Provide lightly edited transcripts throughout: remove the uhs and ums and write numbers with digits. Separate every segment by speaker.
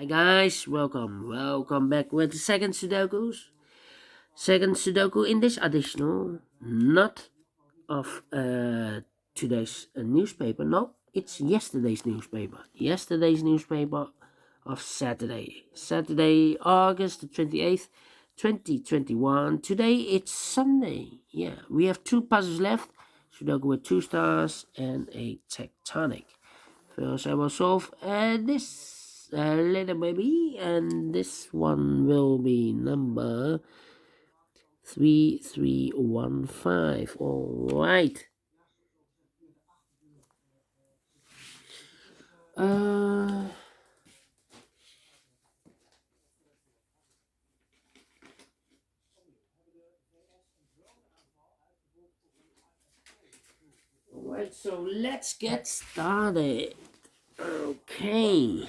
Speaker 1: Hi guys, welcome back with the second Sudokus. Second Sudoku in this additional, not of today's newspaper. No, it's yesterday's newspaper. Yesterday's newspaper of Saturday, August the 28th, 2021. Today it's Sunday. Yeah, we have two puzzles left. Sudoku with two stars and a tectonic. First, I will solve this little baby, and this one will be number 3315. All right. Uh, all right. So let's get started. Okay.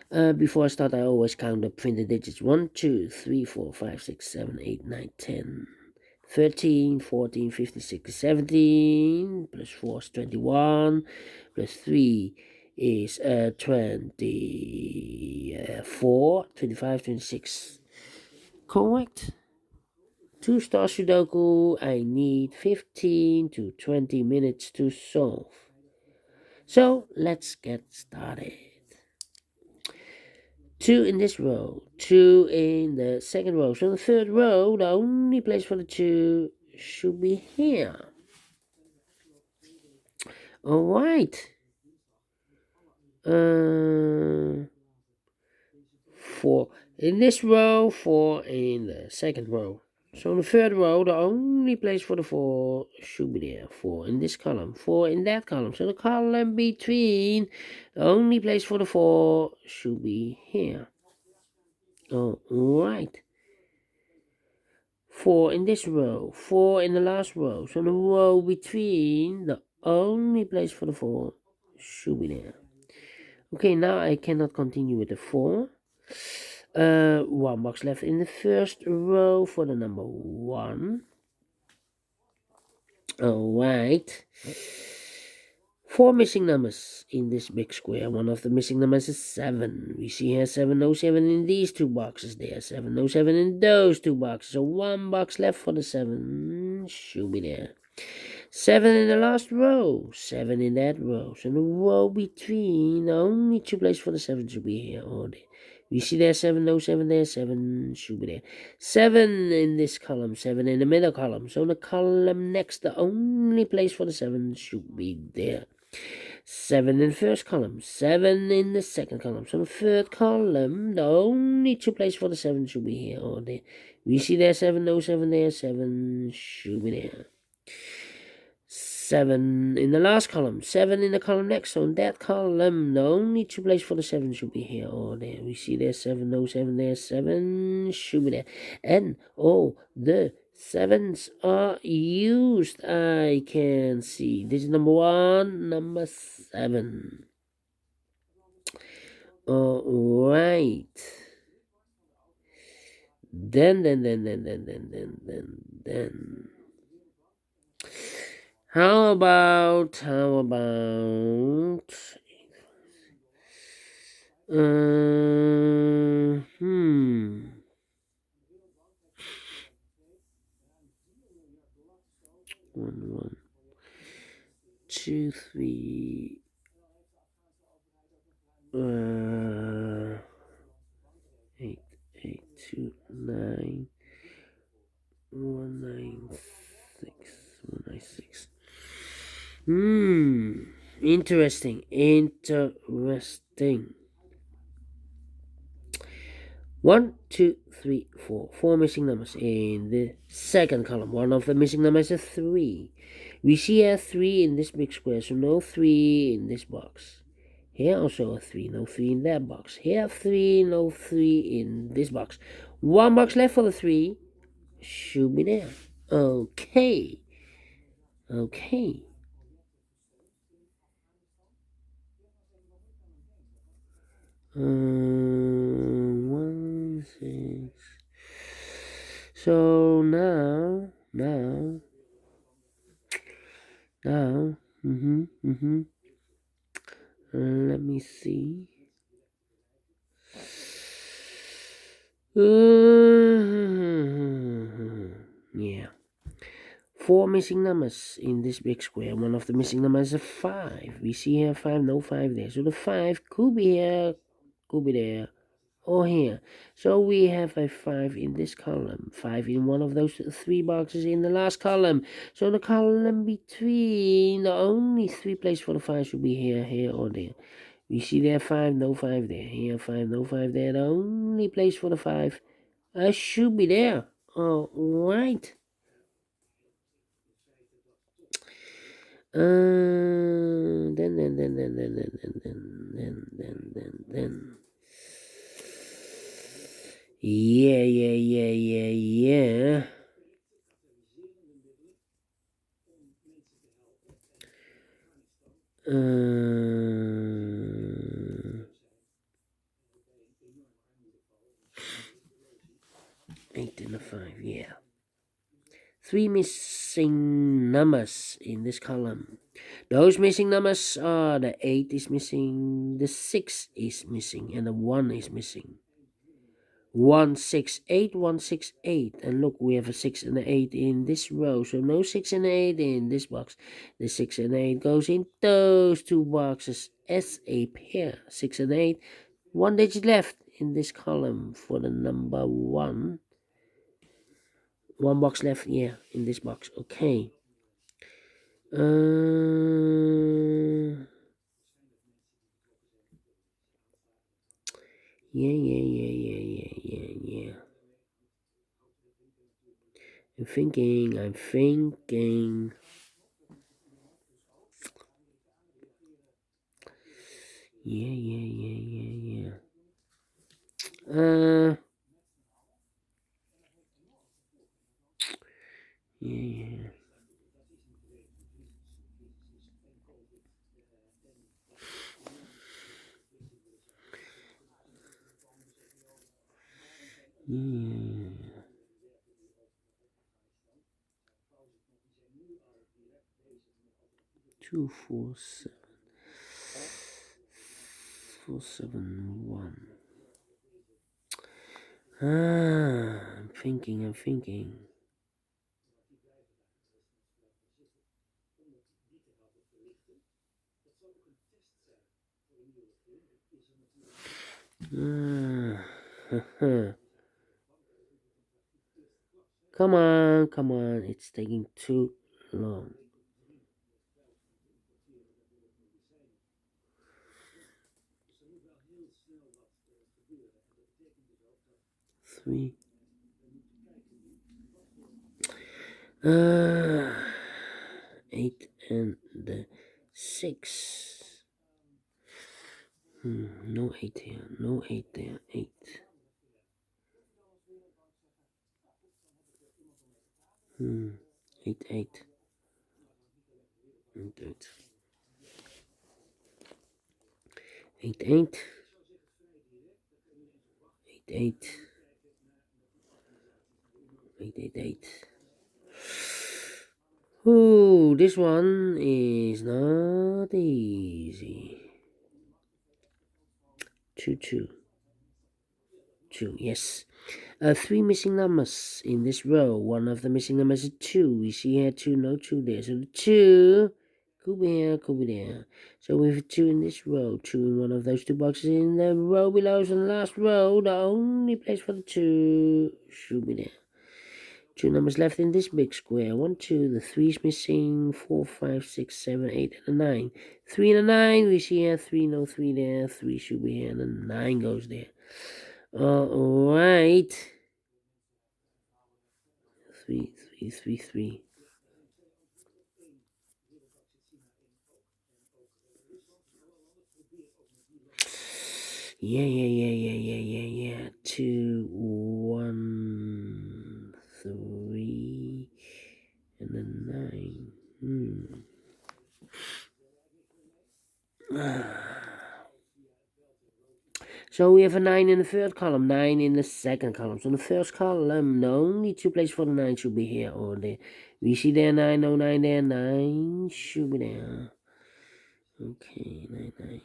Speaker 1: Before I start, I always count the printed digits 1, 2, 3, 4, 5, 6, 7, 8, 9, 10. 13, 14, 15, 16, 17, plus 4 is 21, plus 3 is 24, 25, 26. Correct. Two Stars Sudoku, I need 15 to 20 minutes to solve. So let's get started. 2 in this row, 2 in the second row. So the third row, the only place for the 2 should be here. All right. 4 in this row, 4 in the second row. So in the third row, the only place for the 4 should be there. 4 in this column, 4 in that column. So the column between, the only place for the 4 should be here. All right. 4 in this row, 4 in the last row. So the row between, the only place for the 4 should be there. Okay, now I cannot continue with the 4. One box left in the first row for the number 1. Alright. 4 missing numbers in this big square. One of the missing numbers is 7. We see here 707 in these two boxes. There 707 in those two boxes. So one box left for the 7 should be there. 7 in the last row. 7 in that row. So the row between, only two places for the 7 should be here or there. We see there 707 there, 7 should be there. 7 in this column, 7 in the middle column. So the column next, the only place for the 7 should be there. 7 in the first column, 7 in the second column. So the third column, the only two places for the 7 should be here or there. We see there 707 there, 7 should be there. 7 in the last column, 7 in the column next. So in that column, the only two places for the 7 should be here or there. We see there 707 there, 7 should be there. And all the 7s are used. I can see. This is number 1, number 7. Alright. Then. How about, one, two, three, 8, 2, 9, 196, 196. Interesting. 1, 2, 3, 4. 4 missing numbers in the second column. One of the missing numbers is 3. We see a 3 in this big square, so no 3 in this box. Here also a 3, no 3 in that box. Here 3, no 3 in this box. One box left for the 3 should be there. Okay. 1, 6. So now, let me me see. Yeah. 4 missing numbers in this big square. One of the missing numbers is a 5. We see here 5, no 5 there. So the 5 could be here, could be there, or here. So we have a 5 in this column. 5 in one of those 3 boxes in the last column. So the column between, the only 3 places for the 5 should be here, here, or there. We see there 5, no 5 there. Here 5, no 5 there. The only place for the 5 should be there. Alright. Then. Yeah. 8 and a 5, yeah. 3 missing numbers in this column. Those missing numbers are the 8 is missing, the 6 is missing, and the 1 is missing. 168, 168. And look, we have a 6 and an 8 in this row. So no 6 and 8 in this box. The 6 and 8 goes in those 2 boxes as a pair. 6 and 8. 1 digit left in this column for the number 1. 1 box left, yeah, in this box. Okay. Yeah. I'm thinking. Yeah. Yeah. 247 471. I'm thinking. Come on. It's taking too long. 3. 8 and the 6. No 8 here. No 8 there. 8. 8, 8. 8, 8. 8, 8. 8, 8. Ooh, this one is not easy. 2. 2, yes. 3 missing numbers in this row. One of the missing numbers is 2. We see here 2, no 2 there. So the 2 could be here, could be there. So we have 2 in this row. 2 in one of those 2 boxes in the row below. So the last row, the only place for the 2 should be there. 2 numbers left in this big square. 1, 2. The 3 is missing. 4, 5, 6, 7, 8, and a 9. 3 and a 9. We see here 3, no 3 there. 3 should be here, and the 9 goes there. Alright. 3. Yeah. 2, 1, 3, and then 9. So we have a 9 in the third column, 9 in the second column. So in the first column, the only 2 places for the 9 should be here or there. We see there 9, no 9 there, 9 should be there. Okay, 9.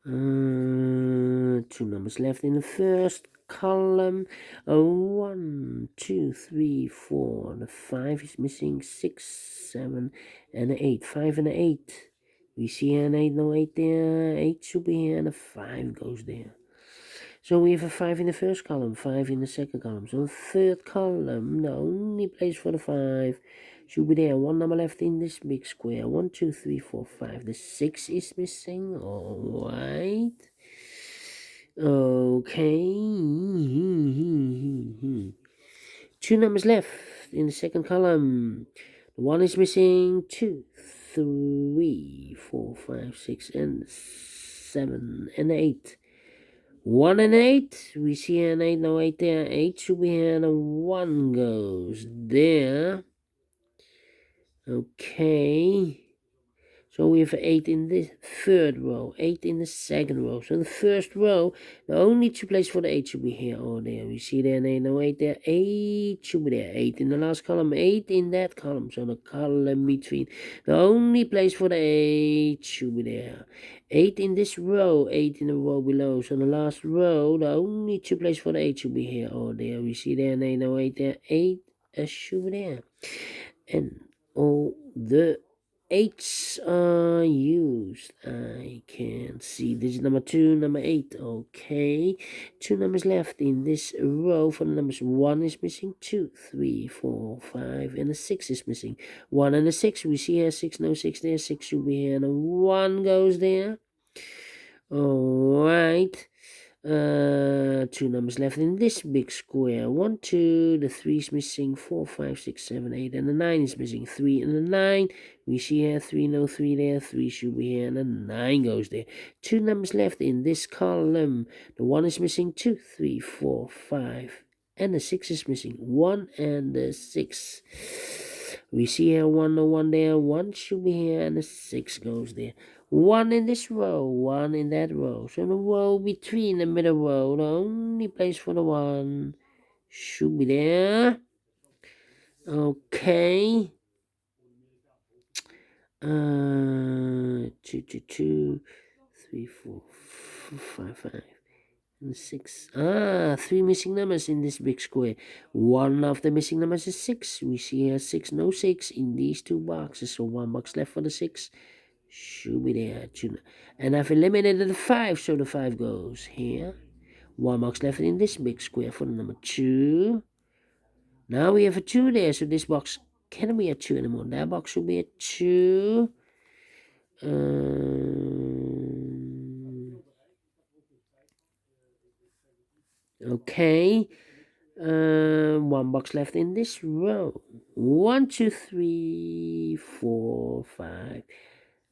Speaker 1: Two numbers left in the first column. 1, 2, 3, 4. The 5 is missing. 6, 7, and an 8. 5 and an 8. We see an 8, no 8 there. 8 should be here, and a 5 goes there. So we have a 5 in the first column, 5 in the second column. So the third column, the only place for the 5 should be there. One number left in this big square. 1, 2, 3, 4, 5. The 6 is missing. All right. Okay. Two numbers left in the second column. The 1 is missing. 2, 3, 4, 5, 6, and 7, and 8. 1 and 8. We see an 8, no 8 there. 8 should be here, and a 1 goes there. Okay. So we have 8 in the third row, 8 in the second row. So the first row, the only two places for the 8 should be here or there. We see there, 8, no 8 there. 8 should be there. 8 in the last column, 8 in that column. So the column between, the only place for the 8 should be there. 8 in this row, 8 in the row below. So the last row, the only two places for the 8 should be here or there. We see there, 8, no 8 there. 8 should be there. And all the 8s are used. I can see digit number 2, number 8. Okay. 2 numbers left in this row. For the numbers 1 is missing, 2, 3, 4, 5, and a 6 is missing. 1 and a 6. We see here 6, no 6 there. 6 should be here, and a 1 goes there. Alright. 2 numbers left in this big square. 1, 2, the 3 is missing. 4, 5, 6, 7, 8, and the 9 is missing. 3 and the 9. We see here 3, no 3 there. 3 should be here, and the 9 goes there. 2 numbers left in this column. The 1 is missing. 2, 3, 4, 5, and the 6 is missing. 1 and the 6. We see here 1, no 1 there. 1 should be here, and the 6 goes there. 1 in this row, 1 in that row. So the row between the middle row, the only place for the 1 should be there. Okay. 2, 2, 2, 3, 4, 5, 5, and 6. 3 missing numbers in this big square. One of the missing numbers is 6. We see here 6, no 6 in these two boxes. So 1 box left for the 6. Should be there. And I've eliminated the 5, so the 5 goes here. 1 box left in this big square for the number 2. Now we have a 2 there, so this box can't be a 2 anymore. That box should be a 2. Okay. 1 box left in this row. 1, 2, 3, 4, 5,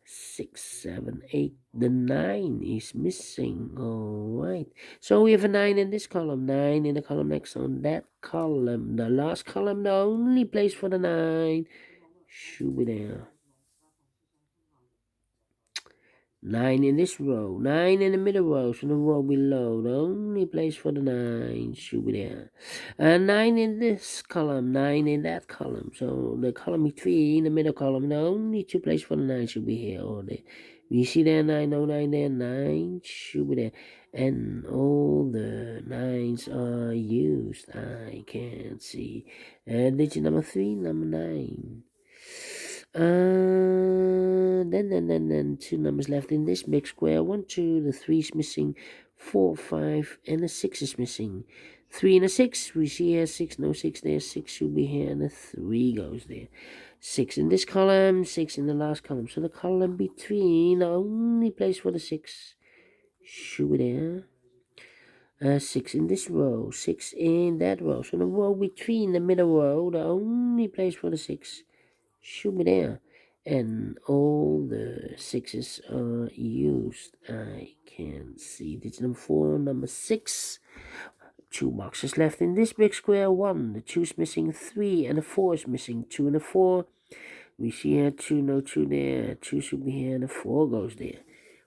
Speaker 1: 6, 7, 8. The 9 is missing. Alright. So we have a 9 in this column. 9 in the column next on that column. The last column, the only place for the 9 should be there. 9 in this row. 9 in the middle row. So the row below. The only place for the 9 should be there. 9 in this column. 9 in that column. So the column between the middle column. The only two places for the 9 should be here or there. We see there 9, no 9 there. 9 should be there. And all the 9s are used. I can see. Digit number 3, number 9. Then 2 numbers left in this big square. 1, 2, the 3 is missing. 4, 5, and the 6 is missing. 3 and a 6. We see here 6, no 6 there. 6 should be here, and the 3 goes there. 6 in this column, 6 in the last column. So the column between, the only place for the 6 should be there. 6 in this row, 6 in that row. So the row between the middle row, the only place for the 6 should be there. And all the 6s are used. I can see digit number 4, number 6. 2 boxes left in this big square. 1, the 2 is missing. 3 and the 4 is missing. 2 and the 4. We see here 2, no 2 there. 2 should be here, and the 4 goes there.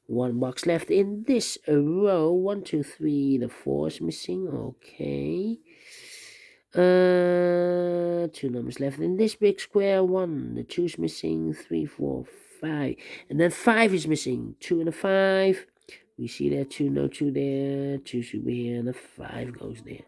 Speaker 1: 1 box left in this row. 1, 2, 3. The 4 is missing. Okay. 2 numbers left in this big square. 1, the 2 is missing. 3, 4, 5, and then 5 is missing. 2 and a 5. We see there 2, no 2 there, 2 should be here, and a 5 goes there.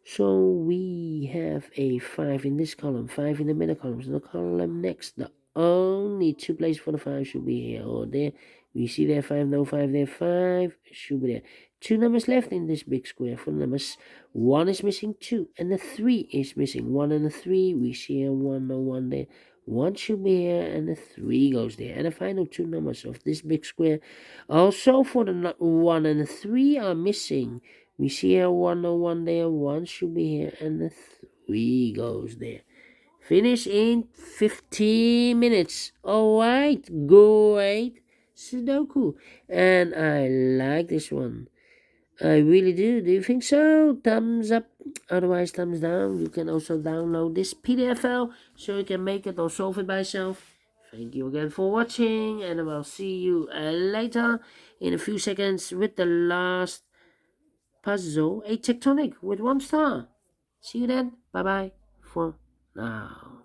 Speaker 1: So we have a 5 in this column, 5 in the middle column. So the column next, the only 2 places for the 5 should be here or there. We see there 5, no 5 there, 5 should be there. 2 numbers left in this big square. For the numbers, 1 is missing, 2, and the 3 is missing. 1 and the 3, we see here 1, no 1 there. 1 should be here, and the 3 goes there. And the final 2 numbers of this big square, also for the 1 and the 3 are missing. We see here 1 no 1 there, 1 should be here, and the 3 goes there. Finish in 15 minutes. Alright, great Sudoku. And I like this one. I really do. Do you think so? Thumbs up. Otherwise, thumbs down. You can also download this PDF file so you can make it or solve it by yourself. Thank you again for watching, and I will see you later in a few seconds with the last puzzle, a tectonic with 1 star. See you then. Bye bye for now.